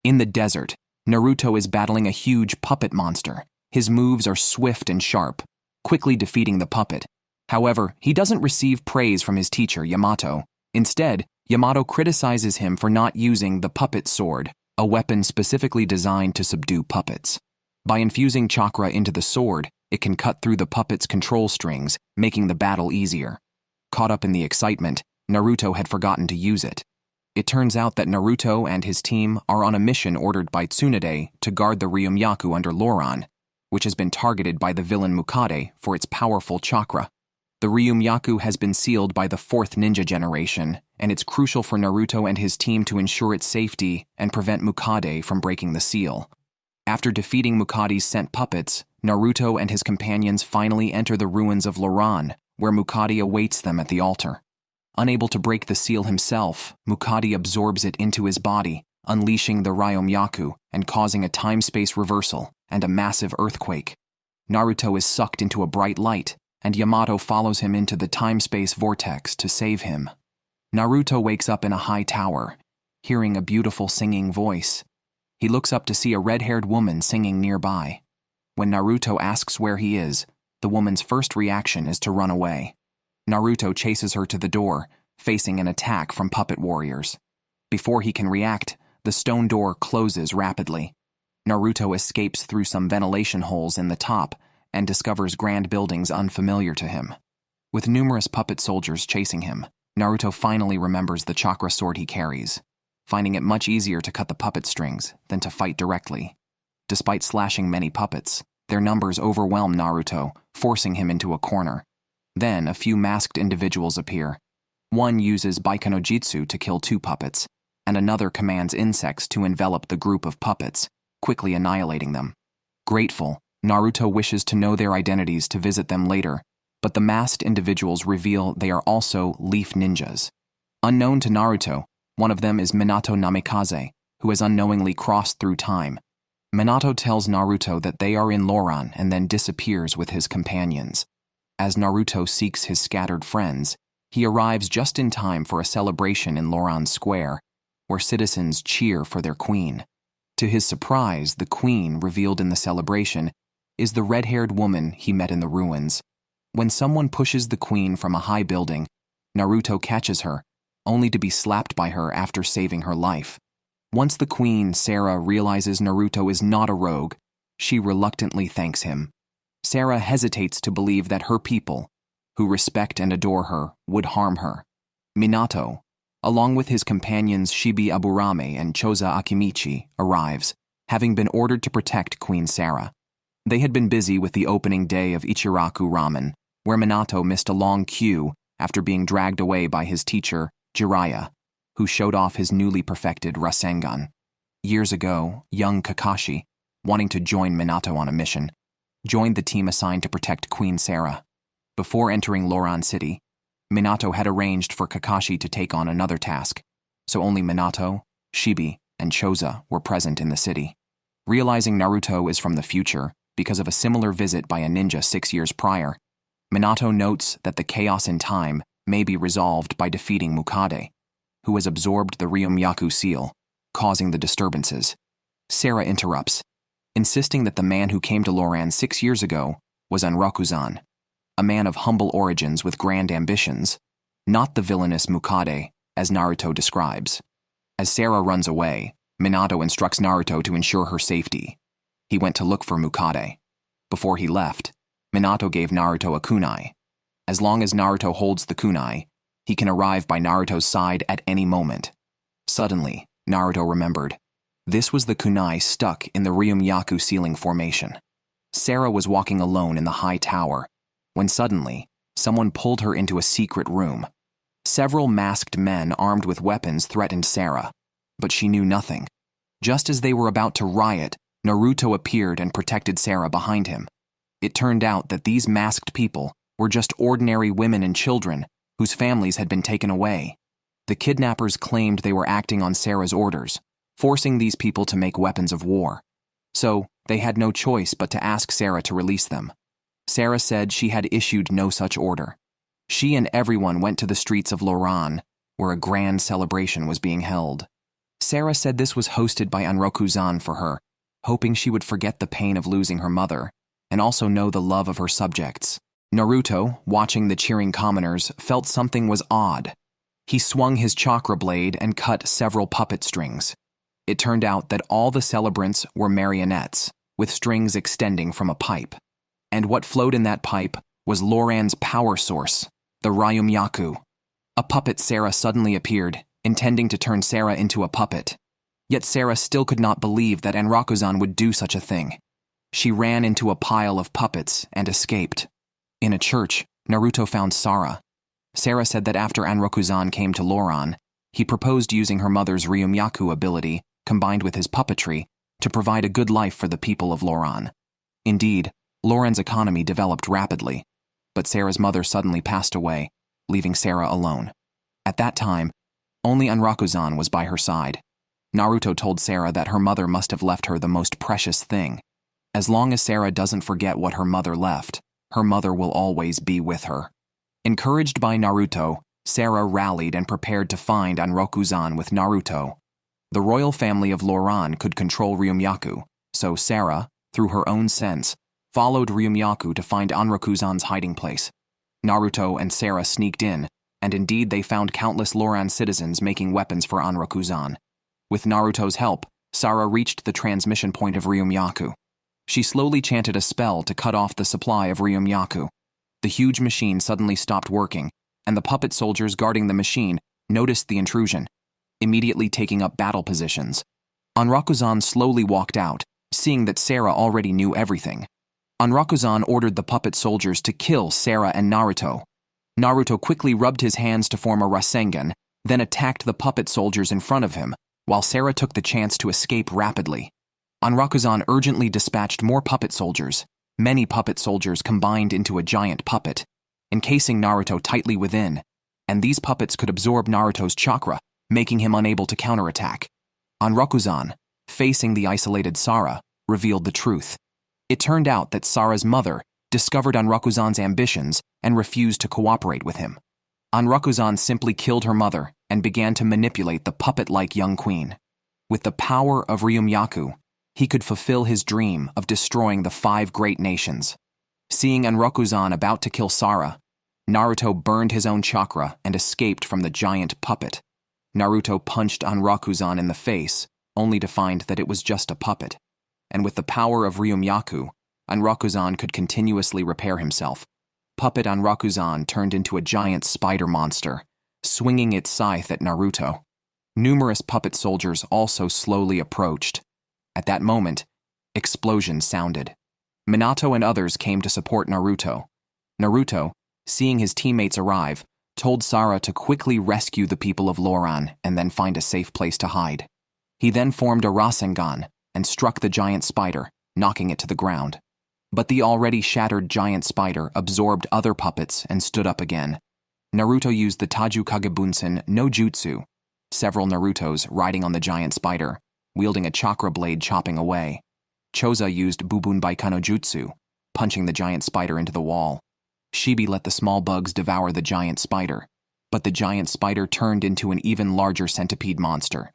In the desert, Naruto is battling a huge puppet monster. His moves are swift and sharp, quickly defeating the puppet. However, he doesn't receive praise from his teacher, Yamato. Instead, Yamato criticizes him for not using the puppet sword, a weapon specifically designed to subdue puppets. By infusing chakra into the sword, it can cut through the puppet's control strings, making the battle easier. Caught up in the excitement, Naruto had forgotten to use it. It turns out that Naruto and his team are on a mission ordered by Tsunade to guard the Ryumyaku under Loran, which has been targeted by the villain Mukade for its powerful chakra. The Ryumyaku has been sealed by the 4th ninja generation, and it's crucial for Naruto and his team to ensure its safety and prevent Mukade from breaking the seal. After defeating Mukade's sent puppets, Naruto and his companions finally enter the ruins of Loran, where Mukade awaits them at the altar. Unable to break the seal himself, Mukade absorbs it into his body, unleashing the Ryumyaku and causing a time-space reversal and a massive earthquake. Naruto is sucked into a bright light, and Yamato follows him into the time-space vortex to save him. Naruto wakes up in a high tower, hearing a beautiful singing voice. He looks up to see a red-haired woman singing nearby. When Naruto asks where he is, the woman's first reaction is to run away. Naruto chases her to the door, facing an attack from puppet warriors. Before he can react, the stone door closes rapidly. Naruto escapes through some ventilation holes in the top and discovers grand buildings unfamiliar to him. With numerous puppet soldiers chasing him, Naruto finally remembers the chakra sword he carries, finding it much easier to cut the puppet strings than to fight directly. Despite slashing many puppets, their numbers overwhelm Naruto, forcing him into a corner. Then a few masked individuals appear. One uses Baikonojitsu to kill 2 puppets, and another commands insects to envelop the group of puppets, quickly annihilating them. Grateful, Naruto wishes to know their identities to visit them later, but the masked individuals reveal they are also leaf ninjas. Unknown to Naruto, one of them is Minato Namikaze, who has unknowingly crossed through time. Minato tells Naruto that they are in Loran and then disappears with his companions. As Naruto seeks his scattered friends, he arrives just in time for a celebration in Loran Square, where citizens cheer for their queen. To his surprise, the queen revealed in the celebration is the red-haired woman he met in the ruins. When someone pushes the queen from a high building, Naruto catches her, only to be slapped by her after saving her life. Once the queen, Sarah, realizes Naruto is not a rogue, she reluctantly thanks him. Sarah hesitates to believe that her people, who respect and adore her, would harm her. Minato, along with his companions Shibi Aburame and Choza Akimichi, arrives, having been ordered to protect Queen Sarah. They had been busy with the opening day of Ichiraku Ramen, where Minato missed a long queue after being dragged away by his teacher, Jiraiya, who showed off his newly perfected Rasengan. Years ago, young Kakashi, wanting to join Minato on a mission, joined the team assigned to protect Queen Sarah. Before entering Loran City, Minato had arranged for Kakashi to take on another task, so only Minato, Shibi, and Choza were present in the city. Realizing Naruto is from the future because of a similar visit by a ninja 6 years prior, Minato notes that the chaos in time may be resolved by defeating Mukade, who has absorbed the Ryumyaku seal, causing the disturbances. Sarah interrupts, insisting that the man who came to Loran 6 years ago was Anrokuzan, a man of humble origins with grand ambitions, not the villainous Mukade, as Naruto describes. As Sarah runs away, Minato instructs Naruto to ensure her safety. He went to look for Mukade. Before he left, Minato gave Naruto a kunai. As long as Naruto holds the kunai, he can arrive by Naruto's side at any moment. Suddenly, Naruto remembered. This was the kunai stuck in the Ryumyaku ceiling formation. Sarah was walking alone in the high tower, when suddenly, someone pulled her into a secret room. Several masked men armed with weapons threatened Sarah, but she knew nothing. Just as they were about to riot, Naruto appeared and protected Sarah behind him. It turned out that these masked people were just ordinary women and children whose families had been taken away. The kidnappers claimed they were acting on Sarah's orders, forcing these people to make weapons of war. So, they had no choice but to ask Sarah to release them. Sarah said she had issued no such order. She and everyone went to the streets of Loran, where a grand celebration was being held. Sarah said this was hosted by Anrokuzan for her, hoping she would forget the pain of losing her mother, and also know the love of her subjects. Naruto, watching the cheering commoners, felt something was odd. He swung his chakra blade and cut several puppet strings. It turned out that all the celebrants were marionettes, with strings extending from a pipe. And what flowed in that pipe was Loran's power source, the Ryūmyaku. A puppet Sarah suddenly appeared, intending to turn Sarah into a puppet. Yet Sarah still could not believe that Anrokuzan would do such a thing. She ran into a pile of puppets and escaped. In a church, Naruto found Sarah. Sarah said that after Anrokuzan came to Loran, he proposed using her mother's Ryumyaku ability, combined with his puppetry, to provide a good life for the people of Loran. Indeed, Loran's economy developed rapidly, but Sarah's mother suddenly passed away, leaving Sarah alone. At that time, only Anrokuzan was by her side. Naruto told Sarah that her mother must have left her the most precious thing. As long as Sarah doesn't forget what her mother left, her mother will always be with her. Encouraged by Naruto, Sarah rallied and prepared to find Anrokuzan with Naruto. The royal family of Loran could control Ryumyaku, so Sarah, through her own sense, followed Ryumyaku to find Anrokuzan's hiding place. Naruto and Sarah sneaked in, and indeed they found countless Loran citizens making weapons for Anrokuzan. With Naruto's help, Sarah reached the transmission point of Ryumyaku. She slowly chanted a spell to cut off the supply of Ryumyaku. The huge machine suddenly stopped working, and the puppet soldiers guarding the machine noticed the intrusion, immediately taking up battle positions. Anrokuzan slowly walked out, seeing that Sarah already knew everything. Anrokuzan ordered the puppet soldiers to kill Sarah and Naruto. Naruto quickly rubbed his hands to form a Rasengan, then attacked the puppet soldiers in front of him, while Sarah took the chance to escape rapidly. Anrokuzan urgently dispatched more puppet soldiers. Many puppet soldiers combined into a giant puppet, encasing Naruto tightly within, and these puppets could absorb Naruto's chakra, making him unable to counterattack. Anrokuzan, facing the isolated Sarah, revealed the truth. It turned out that Sarah's mother discovered Anrokuzan's ambitions and refused to cooperate with him. Anrokuzan simply killed her mother and began to manipulate the puppet-like young queen. With the power of Ryumyaku, he could fulfill his dream of destroying the 5 great nations. Seeing Anrokuzan about to kill Sarah, Naruto burned his own chakra and escaped from the giant puppet. Naruto punched Anrokuzan in the face, only to find that it was just a puppet. And with the power of Ryumyaku, Anrokuzan could continuously repair himself. Puppet Anrokuzan turned into a giant spider monster, swinging its scythe at Naruto. Numerous puppet soldiers also slowly approached. At that moment, explosions sounded. Minato and others came to support Naruto. Naruto, seeing his teammates arrive, told Sarah to quickly rescue the people of Loran and then find a safe place to hide. He then formed a Rasengan and struck the giant spider, knocking it to the ground. But the already shattered giant spider absorbed other puppets and stood up again. Naruto used the Taju Kagebunsen no Jutsu, several Narutos riding on the giant spider, wielding a chakra blade chopping away. Choza used Bubun Baika no Jutsu, punching the giant spider into the wall. Shibi let the small bugs devour the giant spider, but the giant spider turned into an even larger centipede monster.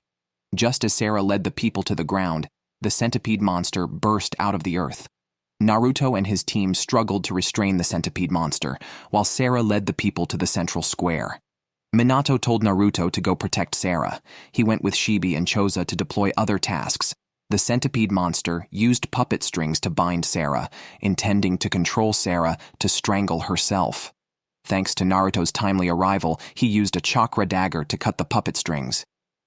Just as Sarah led the people to the ground, the centipede monster burst out of the earth. Naruto and his team struggled to restrain the centipede monster, while Sarah led the people to the central square. Minato told Naruto to go protect Sarah. He went with Shibi and Choza to deploy other tasks. The centipede monster used puppet strings to bind Sarah, intending to control Sarah to strangle herself. Thanks to Naruto's timely arrival, he used a chakra dagger to cut the puppet strings.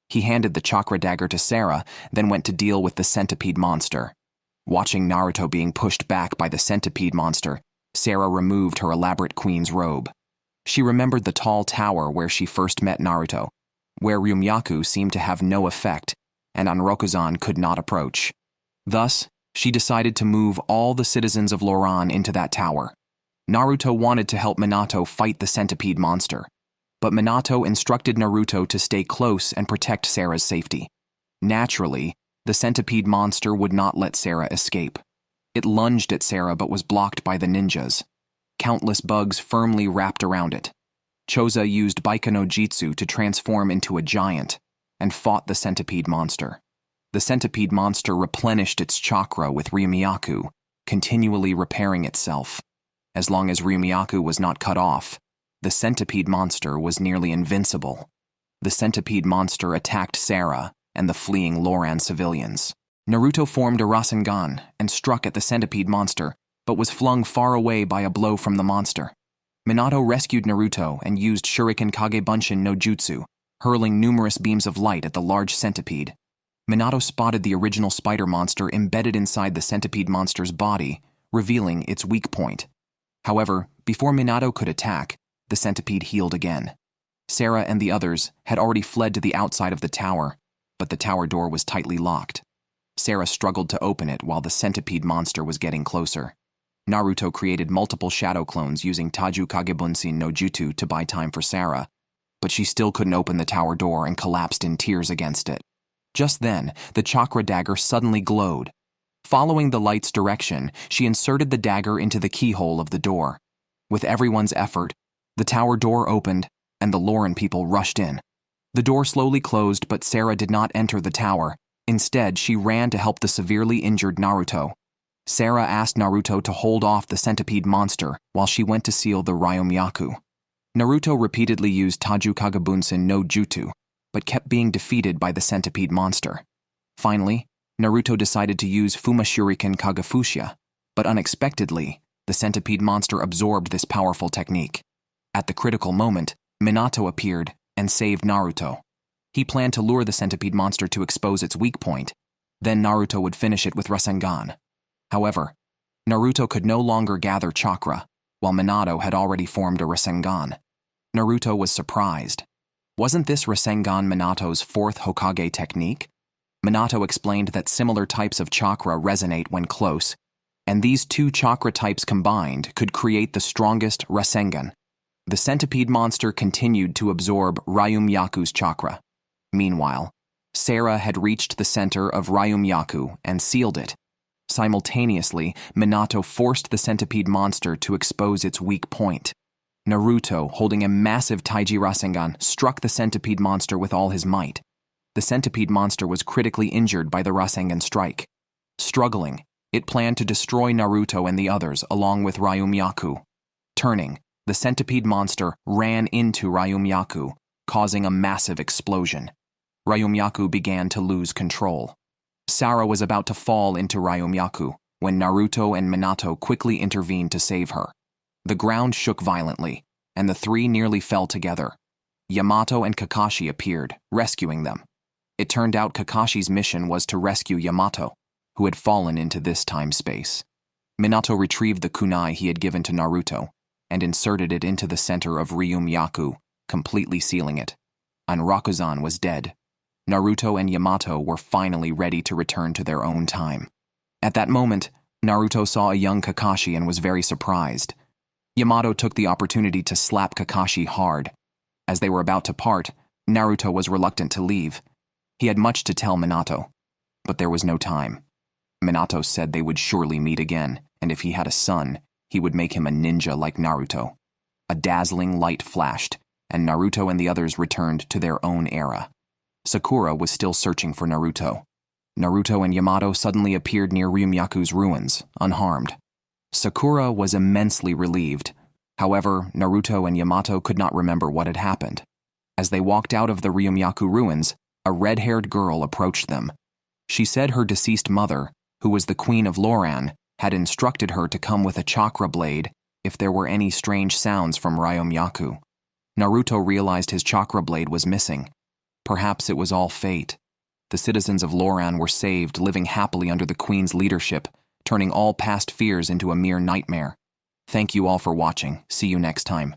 He handed the chakra dagger to Sarah, then went to deal with the centipede monster. Watching Naruto being pushed back by the centipede monster, Sarah removed her elaborate queen's robe. She remembered the tall tower where she first met Naruto, where Ryumyaku seemed to have no effect, and Anrokuzan could not approach. Thus, she decided to move all the citizens of Loran into that tower. Naruto wanted to help Minato fight the centipede monster, but Minato instructed Naruto to stay close and protect Sarah's safety. Naturally, the centipede monster would not let Sarah escape. It lunged at Sarah but was blocked by the ninjas. Countless bugs firmly wrapped around it. Choza used Baika no Jutsu to transform into a giant. and fought the centipede monster. The centipede monster replenished its chakra with Ryumyaku, continually repairing itself. As long as Ryumyaku was not cut off, the centipede monster was nearly invincible. The centipede monster attacked Sarah and the fleeing Loran civilians. Naruto formed a Rasengan and struck at the centipede monster, but was flung far away by a blow from the monster. Minato rescued Naruto and used Shuriken Kage Bunshin no Jutsu, hurling numerous beams of light at the large centipede. Minato spotted the original spider monster embedded inside the centipede monster's body, revealing its weak point. However, before Minato could attack, the centipede healed again. Sarah and the others had already fled to the outside of the tower, but the tower door was tightly locked. Sarah struggled to open it while the centipede monster was getting closer. Naruto created multiple shadow clones using Taju Kagebunsin no Jutsu to buy time for Sarah, but she still couldn't open the tower door and collapsed in tears against it. Just then, the chakra dagger suddenly glowed. Following the light's direction, she inserted the dagger into the keyhole of the door. With everyone's effort, the tower door opened, and the Loran people rushed in. The door slowly closed, but Sarah did not enter the tower. Instead, she ran to help the severely injured Naruto. Sarah asked Naruto to hold off the centipede monster while she went to seal the Ryūmyaku. Naruto repeatedly used Taju Kagebunsin no Jutsu, but kept being defeated by the centipede monster. Finally, Naruto decided to use Fuma Shuriken Kagefusha, but unexpectedly, the centipede monster absorbed this powerful technique. At the critical moment, Minato appeared and saved Naruto. He planned to lure the centipede monster to expose its weak point. Then Naruto would finish it with Rasengan. However, Naruto could no longer gather chakra, while Minato had already formed a Rasengan. Naruto was surprised. Wasn't this Rasengan Minato's fourth Hokage technique? Minato explained that similar types of chakra resonate when close, and these two chakra types combined could create the strongest Rasengan. The centipede monster continued to absorb Ryumyaku's chakra. Meanwhile, Sarah had reached the center of Ryumyaku and sealed it. Simultaneously, Minato forced the centipede monster to expose its weak point. Naruto, holding a massive Taiji Rasengan, struck the centipede monster with all his might. The centipede monster was critically injured by the Rasengan strike. Struggling, it planned to destroy Naruto and the others along with Ryumyaku. Turning, the centipede monster ran into Ryumyaku, causing a massive explosion. Ryumyaku began to lose control. Sarah was about to fall into Ryumyaku when Naruto and Minato quickly intervened to save her. The ground shook violently, and the three nearly fell together. Yamato and Kakashi appeared, rescuing them. It turned out Kakashi's mission was to rescue Yamato, who had fallen into this time-space. Minato retrieved the kunai he had given to Naruto and inserted it into the center of Ryumyaku, completely sealing it. Anrokuzan was dead. Naruto and Yamato were finally ready to return to their own time. At that moment, Naruto saw a young Kakashi and was very surprised. Yamato took the opportunity to slap Kakashi hard. As they were about to part, Naruto was reluctant to leave. He had much to tell Minato, but there was no time. Minato said they would surely meet again, and if he had a son, he would make him a ninja like Naruto. A dazzling light flashed, and Naruto and the others returned to their own era. Sakura was still searching for Naruto. Naruto and Yamato suddenly appeared near Ryumyaku's ruins, unharmed. Sakura was immensely relieved. However, Naruto and Yamato could not remember what had happened. As they walked out of the Ryumyaku ruins, a red-haired girl approached them. She said her deceased mother, who was the queen of Loran, had instructed her to come with a chakra blade if there were any strange sounds from Ryumyaku. Naruto realized his chakra blade was missing. Perhaps it was all fate. The citizens of Loran were saved, living happily under the queen's leadership, turning all past fears into a mere nightmare. Thank you all for watching. See you next time.